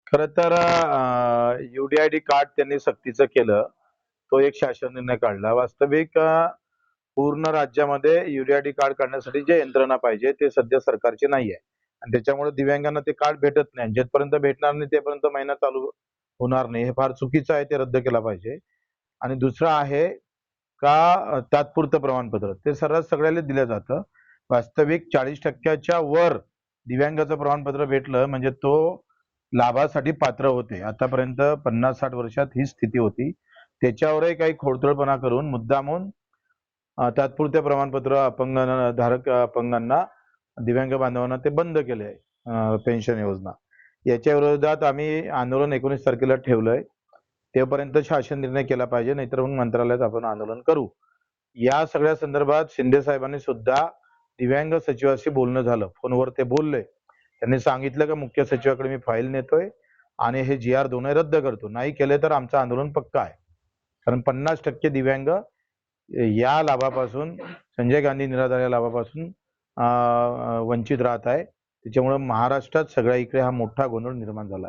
खरं तर UDID card त्यांनी सक्तीचं केलं. तो एक शासन निर्णय काढला. वास्तविक पूर्ण राज्यामध्ये UDID कार्ड काढण्यासाठी जे यंत्रणा पाहिजे ते सध्या सरकारची नाहीये आणि त्याच्यामुळे दिव्यांगांना ते कार्ड भेटत नाही. जेथपर्यंत भेटणार नाही तेपर्यंत महिना चालू होणार नाही. हे फार चुकीचं आहे. ते रद्द केलं पाहिजे. आणि दुसरं आहे का तात्पुरतं प्रमाणपत्र ते सर्रास सगळ्याला दिलं जातं. वास्तविक 40% वर दिव्यांगाचं प्रमाणपत्र भेटलं म्हणजे तो लाभासाठी पात्र होते. आतापर्यंत 50-60 वर्षात ही स्थिती होती. त्याच्यावरही काही खोडतोडपणा करून मुद्दामून तात्पुरते प्रमाणपत्र अपंगांना, दिव्यांग बांधवांना ते बंद केले पेन्शन योजना. याच्या विरोधात आम्ही आंदोलन 19 तारखेला ठेवलंय. तेपर्यंत शासन निर्णय केला पाहिजे, नाहीतर मग मंत्रालयात आपण आंदोलन करू. या सगळ्या संदर्भात शिंदे साहेबांनी सुद्धा दिव्यांग सचिवाशी बोलणं झालं. फोनवर ते बोलले. त्यांनी सांगितलं की मुख्य सचिवाकडे मी फाईल नेतोय आणि हे GR दोन्ही रद्द करतो. नाही केले तर आमचं आंदोलन पक्का आहे. कारण 50% दिव्यांग या लाभापासून, संजय गांधी निराधार या लाभापासून वंचित राहत आहे. त्याच्यामुळे महाराष्ट्रात सगळ्या इकडे हा मोठा गोंधळ निर्माण झाला आहे.